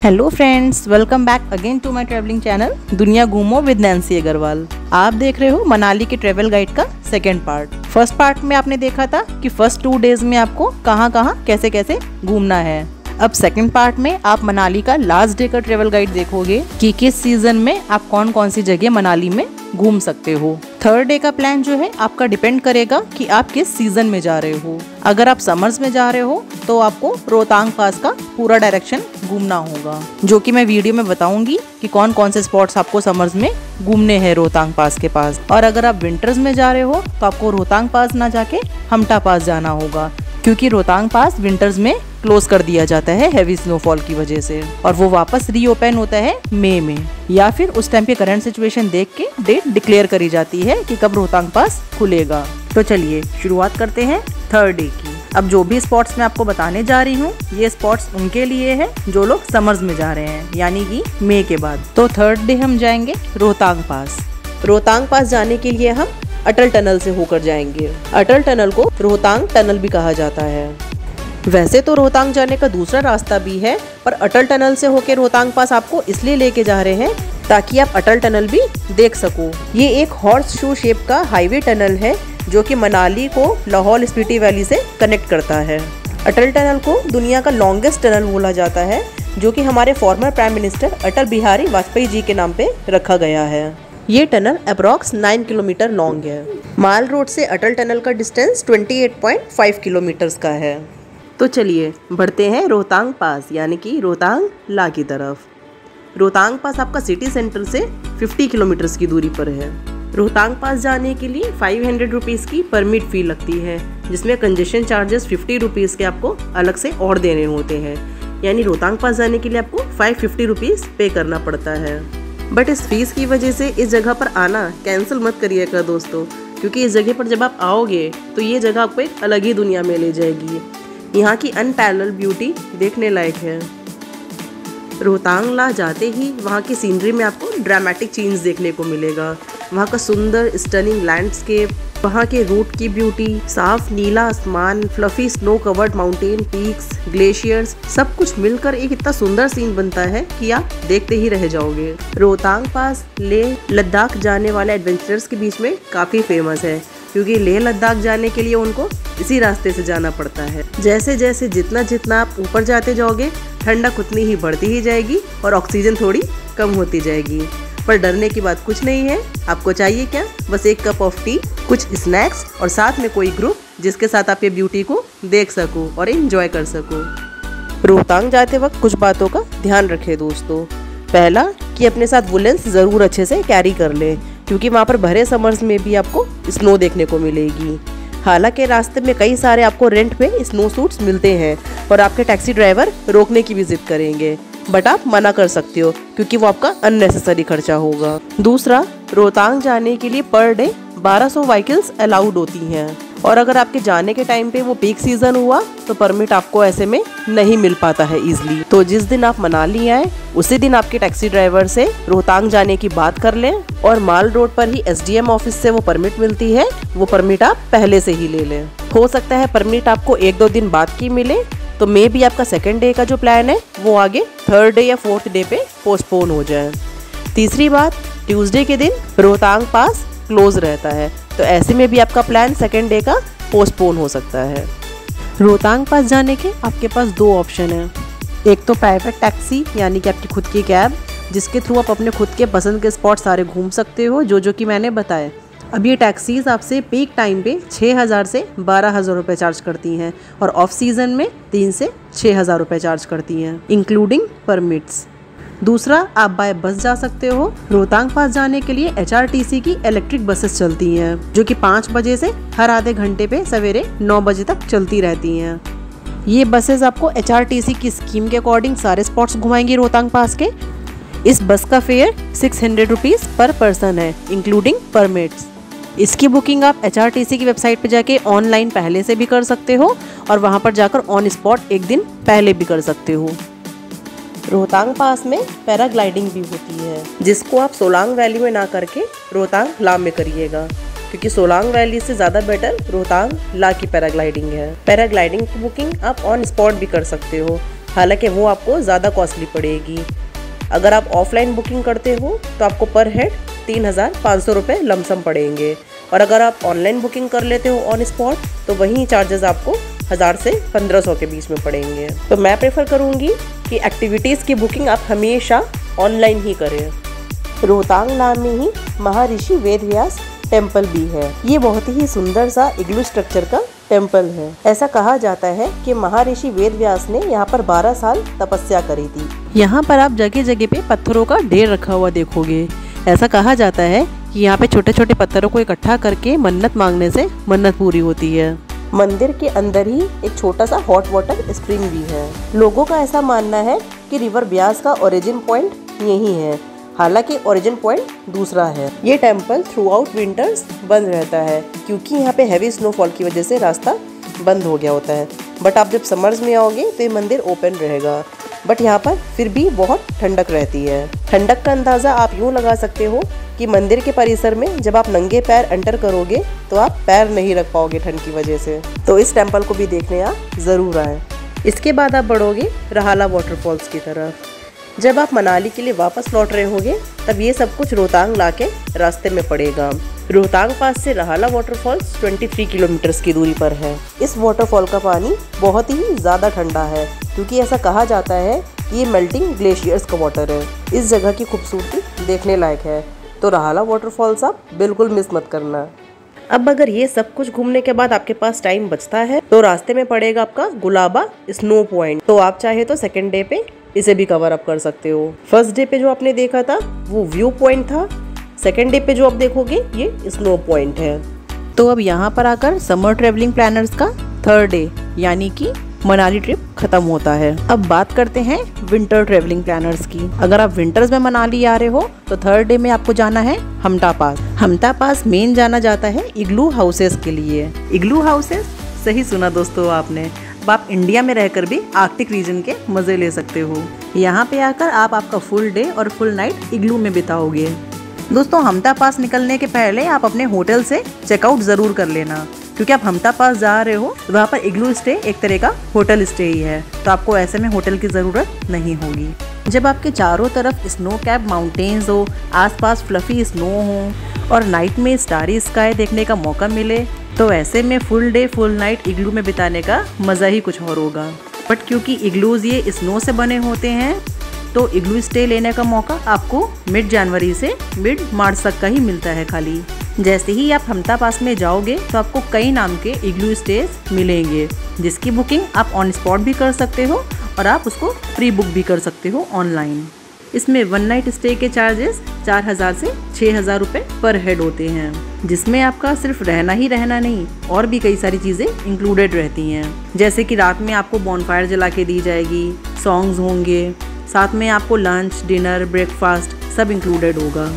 Hello friends, welcome back again to my travelling channel Duniya Ghumo with Nancy Agarwal. आप देख रहे हो मनाली के ट्रैवल गाइड का सेकंड पार्ट। फर्स्ट पार्ट में आपने देखा था कि फर्स्ट 2 डेज में आपको कहाँ कहाँ कैसे कैसे घूमना है। अब सेकंड पार्ट में आप मनाली का लास्ट डे का ट्रैवल गाइड देखोगे कि किस सीजन में आप कौन कौन सी जगह मनाली में घूम सकते हो। थर्ड डे का प्लान जो है आपका डिपेंड करेगा कि आप किस सीजन में जा रहे हो। अगर आप समर्स में जा रहे हो तो आपको रोहतांग पास का पूरा डायरेक्शन घूमना होगा, जो कि मैं वीडियो में बताऊंगी कि कौन कौन से स्पॉट्स आपको समर्स में घूमने हैं रोहतांग पास के पास। और अगर आप विंटर्स में जा रहे हो तो आपको रोहतांग पास ना जाके हमटा पास जाना होगा, क्योंकि रोहतांग पास विंटर्स में क्लोज कर दिया जाता है हैवी स्नोफॉल की वजह से, और वो वापस रीओपन होता है मई में, या फिर उस टाइम पे करंट सिचुएशन देख के डेट डिक्लेयर करी जाती है कि कब रोहतांग पास खुलेगा। तो चलिए शुरुआत करते हैं थर्ड डे की। अब जो भी स्पॉट्स मैं आपको बताने जा रही हूँ ये स्पॉट्स उनके लिए है जो लोग समर्स में जा रहे हैं, यानी कि मई के बाद। तो थर्ड डे हम जाएंगे रोहतांग पास। रोहतांग पास जाने के लिए हम अटल टनल से होकर जाएंगे। अटल टनल को रोहतांग टनल भी कहा जाता है। वैसे तो रोहतांग जाने का दूसरा रास्ता भी है, पर अटल टनल से होकर रोहतांग पास आपको इसलिए लेके जा रहे हैं ताकि आप अटल टनल भी देख सको। ये एक हॉर्स शू शेप का हाईवे टनल है जो कि मनाली को लाहौल स्पीति वैली से कनेक्ट करता है। अटल टनल को दुनिया का लॉन्गेस्ट टनल बोला जाता है, जो कि हमारे former prime minister Atal Bihari Vajpayee ji के नाम पे रखा गया है। ये टनल अप्रॉक्स 9 किलोमीटर लॉन्ग है। माल रोड से अटल टनल का डिस्टेंस 28.5 किलोमीटर्स का है। तो चलिए बढ़ते हैं रोहतांग पास, यानी कि रोहतांग ला की तरफ। रोहतांग पास आपका सिटी सेंटर से 50 किलोमीटर्स की दूरी पर है। रोहतांग पास जाने के लिए 500 रुपीज़ की परमिट फी लगती है, जिसमें कंजेशन चार्जेस 50 रुपीज़ के आपको अलग से और देने होते हैं। यानी रोहतांग पास जाने के लिए आपको 550 रुपीज़ पे करना पड़ता है। बट इस फीस की वजह से इस जगह पर आना कैंसिल मत करिएगा दोस्तों, क्योंकि इस जगह पर जब आप आओगे तो ये जगह आपको एक अलग ही दुनिया में ले जाएगी। यहाँ की अनपैरेलल ब्यूटी देखने लायक है। रोहतांग ला जाते ही वहाँ की सीनरी में आपको ड्रामेटिक चेंज देखने को मिलेगा। वहाँ का सुंदर स्टनिंग लैंडस्केप, वहाँ के रूट की ब्यूटी, साफ नीला आसमान, fluffy snow covered mountain peaks, glaciers, सब कुछ मिलकर एक इतना सुंदर सीन बनता है कि आप देखते ही रह जाओगे। रोहतांग पास लेह लद्दाख जाने वाले एडवेंचरर्स के बीच में काफ़ी फेमस है, क्योंकि लेह लद्दाख जाने के लिए उनको इसी रास्ते से जाना पड़ता है। जैसे जैसे जितना आप ऊपर जाते जाओगे ठंडक उतनी ही बढ़ती ही जाएगी और ऑक्सीजन थोड़ी कम होती जाएगी। पर डरने की बात कुछ नहीं है। आपको चाहिए क्या? बस एक कप ऑफ टी, कुछ स्नैक्स और साथ में कोई ग्रुप जिसके साथ आप ये ब्यूटी को देख सको और एंजॉय कर सको। रोहतांग जाते वक्त कुछ बातों का ध्यान रखें दोस्तों। पहला कि अपने साथ वुलेंस ज़रूर अच्छे से कैरी कर लें, क्योंकि वहाँ पर भरे समर्स में भी आपको स्नो देखने को मिलेगी। हालांकि रास्ते में कई सारे आपको रेंट पे स्नो सूट्स मिलते हैं और आपके टैक्सी ड्राइवर रोकने की भी जिद करेंगे, बट आप मना कर सकते हो क्योंकि वो आपका अननेसेसरी खर्चा होगा। दूसरा, रोहतांग जाने के लिए पर डे 1200 व्हीकल्स अलाउड होती हैं, और अगर आपके जाने के टाइम पे वो पीक सीजन हुआ तो परमिट आपको ऐसे में नहीं मिल पाता है इजीली। तो जिस दिन आप मनाली आए उसी दिन आपके टैक्सी ड्राइवर से रोहतांग जाने की बात कर लें, और माल रोड पर ही SDM ऑफिस से वो परमिट मिलती है, वो परमिट आप पहले से ही ले लें। हो सकता है परमिट आपको 1-2 दिन बाद की मिले, तो मे भी आपका सेकंड डे का जो प्लान है वो आगे थर्ड डे या फोर्थ डे पे पोस्टपोन हो जाए। तीसरी बात, ट्यूसडे के दिन रोहतांग पास क्लोज रहता है, तो ऐसे में भी आपका प्लान सेकंड डे का पोस्टपोन हो सकता है। रोहतांग पास जाने के आपके पास 2 ऑप्शन हैं। एक तो प्राइवेट टैक्सी, यानी कि आपकी खुद की कैब, जिसके थ्रू आप अपने खुद के पसंद के स्पॉट सारे घूम सकते हो, जो कि मैंने बताया। अब ये टैक्सीज आपसे पीक टाइम पे 6000 से 12000 रुपये चार्ज करती हैं, और ऑफ सीजन में 3 से 6000 रुपये चार्ज करती हैं, इंक्लूडिंग परमिट्स। दूसरा, आप बाय बस जा सकते हो। रोहतांग पास जाने के लिए HRTC की इलेक्ट्रिक बसेस चलती हैं, जो कि 5 बजे से हर आधे घंटे पे सवेरे 9 बजे तक चलती रहती हैं। ये बसेस आपको HRTC की स्कीम के अकॉर्डिंग सारे स्पॉट्स घुमाएंगी रोहतांग पास के। इस बस का फेयर 600 रुपीज़ पर पर्सन है, इंक्लूडिंग परमिट्स। इसकी बुकिंग आप HRTC की वेबसाइट पर जाके ऑनलाइन पहले से भी कर सकते हो, और वहाँ पर जाकर ऑन स्पॉट एक दिन पहले भी कर सकते हो। रोहतांग पास में पैराग्लाइडिंग भी होती है, जिसको आप सोलांग वैली में ना करके रोहतांग ला में करिएगा, क्योंकि सोलांग वैली से ज़्यादा बेटर रोहतांग ला की पैराग्लाइडिंग है। पैराग्लाइडिंग की बुकिंग आप ऑन स्पॉट भी कर सकते हो, हालांकि वो आपको ज़्यादा कॉस्टली पड़ेगी। अगर आप ऑफलाइन बुकिंग करते हो तो आपको पर हेड 3,500 रुपये लमसम पड़ेंगे, और अगर आप ऑनलाइन बुकिंग कर लेते हो ऑन स्पॉट तो वहीं चार्जेस आपको 1000 से 1500 के बीच में पड़ेंगे। तो मैं प्रेफर करूँगी कि एक्टिविटीज़ की बुकिंग आप हमेशा ऑनलाइन ही करें। रोहतांग नाम में ही महर्षि वेदव्यास टेम्पल भी है। ये बहुत ही सुंदर सा इग्लू स्ट्रक्चर का टेम्पल है। ऐसा कहा जाता है कि महर्षि वेदव्यास ने यहाँ पर 12 साल तपस्या करी थी। यहाँ पर आप जगह जगह पे पत्थरों का ढेर रखा हुआ देखोगे। ऐसा कहा जाता है कि यहाँ पे छोटे छोटे पत्थरों को इकट्ठा करके मन्नत मांगने से मन्नत पूरी होती है। मंदिर के अंदर ही एक छोटा सा हॉट वाटर स्प्रिंग भी है। लोगों का ऐसा मानना है कि रिवर ब्यास का ओरिजिन पॉइंट यही है, हालांकि ओरिजिन पॉइंट दूसरा है। ये टेम्पल थ्रू आउट विंटर्स बंद रहता है क्योंकि यहाँ पे हैवी स्नोफॉल की वजह से रास्ता बंद हो गया होता है। बट आप जब समर्स में आओगे तो ये मंदिर ओपन रहेगा। बट यहाँ पर फिर भी बहुत ठंडक रहती है। ठंडक का अंदाज़ा आप यूँ लगा सकते हो कि मंदिर के परिसर में जब आप नंगे पैर एंटर करोगे तो आप पैर नहीं रख पाओगे ठंड की वजह से। तो इस टेम्पल को भी देखने आप ज़रूर आएँ। इसके बाद आप बढ़ोगे रहाला वाटरफॉल्स की तरफ। जब आप मनाली के लिए वापस लौट रहे होगे तब ये सब कुछ रोहतांग लाके रास्ते में पड़ेगा। रोहतांग पास से रहाला वाटरफॉल्स 23 किलोमीटर की दूरी पर है। इस वाटरफॉल का पानी बहुत ही ज़्यादा ठंडा है क्योंकि ऐसा कहा जाता है कि ये मेल्टिंग ग्लेशियर्स का वाटर है। इस जगह की खूबसूरती देखने लायक है, तो रहाला वाटरफॉल्स आप बिल्कुल मिस मत करना। अब अगर ये सब कुछ घूमने के बाद आपके पास टाइम बचता है तो रास्ते में पड़ेगा आपका गुलाबा स्नो पॉइंट। तो आप चाहे तो सेकेंड डे पे इसे भी कवर अप कर सकते हो। फर्स्ट डे पे जो आपने देखा था वो व्यू पॉइंट था, सेकेंड डे पे जो आप देखोगे ये स्नो पॉइंट है। तो अब यहाँ पर आकर समर ट्रेवलिंग प्लानर्स का थर्ड डे यानी कि मनाली ट्रिप खत्म होता है। अब बात करते हैं विंटर ट्रेवलिंग प्लानर्स की। अगर आप विंटर्स में मनाली आ रहे हो तो थर्ड डे में आपको जाना है हमटा पास। हमटा पास मेन जाना जाता है इग्लू हाउसेस के लिए। इग्लू हाउसेस, सही सुना दोस्तों आपने। अब आप इंडिया में रहकर भी आर्कटिक रीजन के मजे ले सकते हो। यहाँ पे आकर आप आपका फुल डे और फुल नाइट इग्लू में बिताओगे। दोस्तों हमटा पास निकलने के पहले आप अपने होटल से चेकआउट जरूर कर लेना, क्योंकि आप हमटा पास जा रहे हो तो वहाँ पर इग्लू स्टे एक तरह का होटल स्टे ही है, तो आपको ऐसे में होटल की ज़रूरत नहीं होगी। जब आपके चारों तरफ स्नो कैप माउंटेन्स हो, आसपास फ्लफी स्नो हो और नाइट में स्टारी स्काई देखने का मौका मिले तो ऐसे में फुल डे फुल नाइट इग्लू में बिताने का मज़ा ही कुछ और होगा। बट क्योंकि इग्लूज ये स्नो से बने होते हैं तो इग्लू स्टे लेने का मौका आपको मिड जनवरी से मिड मार्च तक का ही मिलता है खाली। जैसे ही आप हमटा पास में जाओगे तो आपको कई नाम के इग्लू स्टेज मिलेंगे, जिसकी बुकिंग आप ऑन स्पॉट भी कर सकते हो और आप उसको प्री बुक भी कर सकते हो ऑनलाइन। इसमें वन नाइट स्टे के चार्जेस 4000 से 6000 रुपये पर हेड होते हैं, जिसमें आपका सिर्फ रहना ही रहना नहीं और भी कई सारी चीज़ें इंक्लूडेड रहती हैं। जैसे कि रात में आपको बॉनफायर जला के दी जाएगी, सॉन्ग्स होंगे, साथ में आपको लंच, डिनर, ब्रेकफास्ट सब इंक्लूडेड होगा।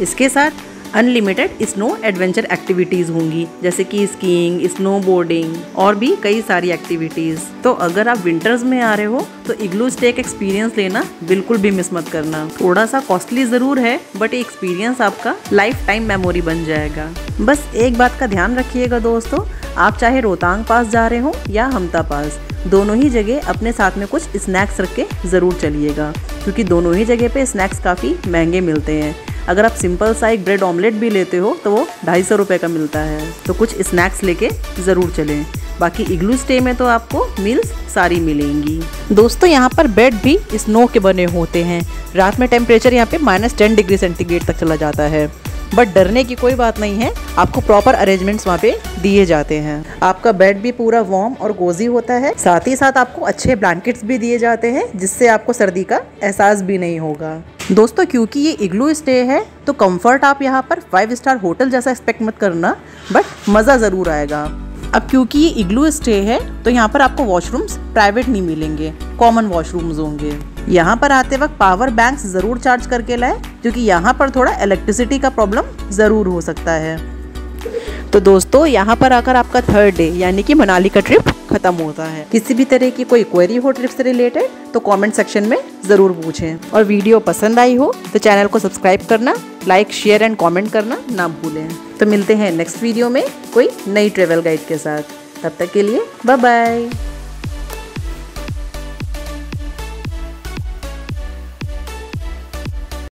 इसके साथ अनलिमिटेड स्नो एडवेंचर एक्टिविटीज़ होंगी, जैसे कि स्कीइंग, स्नो बोर्डिंग और भी कई सारी एक्टिविटीज़। तो अगर आप विंटर्स में आ रहे हो तो इग्लू स्टे का एक्सपीरियंस लेना बिल्कुल भी मिस मत करना। थोड़ा सा कॉस्टली ज़रूर है बट ये एक्सपीरियंस आपका लाइफ टाइम मेमोरी बन जाएगा। बस एक बात का ध्यान रखिएगा दोस्तों, आप चाहे रोहतांग पास जा रहे हो या हमटा पास, दोनों ही जगह अपने साथ में कुछ स्नैक्स रख के ज़रूर चलिएगा, क्योंकि दोनों ही जगह पे स्नैक्स काफ़ी महंगे मिलते हैं। अगर आप सिंपल सा एक ब्रेड ऑमलेट भी लेते हो तो वो 250 रुपये का मिलता है, तो कुछ स्नैक्स लेके ज़रूर चलें। बाकी इग्लू स्टे में तो आपको मील्स सारी मिलेंगी। दोस्तों यहाँ पर बेड भी स्नो के बने होते हैं। रात में टेम्परेचर यहाँ पे -10 डिग्री सेंटीग्रेड तक चला जाता है, बट डरने की कोई बात नहीं है, आपको प्रॉपर अरेंजमेंट्स वहाँ पे दिए जाते हैं। आपका बेड भी पूरा वार्म और कोजी होता है, साथ ही साथ आपको अच्छे ब्लैंकेट्स भी दिए जाते हैं, जिससे आपको सर्दी का एहसास भी नहीं होगा। दोस्तों क्योंकि ये इग्लू स्टे है तो कंफर्ट आप यहाँ पर 5 स्टार होटल जैसा एक्सपेक्ट मत करना, बट मज़ा ज़रूर आएगा। अब क्योंकि ये इग्लू स्टे है तो यहाँ पर आपको वॉशरूम्स प्राइवेट नहीं मिलेंगे, कॉमन वॉशरूम्स होंगे। यहाँ पर आते वक्त पावर बैंक्स ज़रूर चार्ज करके लाए, क्योंकि यहाँ पर थोड़ा इलेक्ट्रिसिटी का प्रॉब्लम ज़रूर हो सकता है। तो दोस्तों यहाँ पर आकर आपका थर्ड डे यानी कि मनाली का ट्रिप खत्म होता है। किसी भी तरह की कोई क्वेरी हो ट्रिप से रिलेटेड तो कमेंट सेक्शन में ज़रूर पूछें, और वीडियो पसंद आई हो तो चैनल को सब्सक्राइब करना, लाइक, शेयर एंड कमेंट करना ना भूलें। तो मिलते हैं नेक्स्ट वीडियो में कोई नई ट्रेवल गाइड के साथ। तब तक के लिए बाय बाय।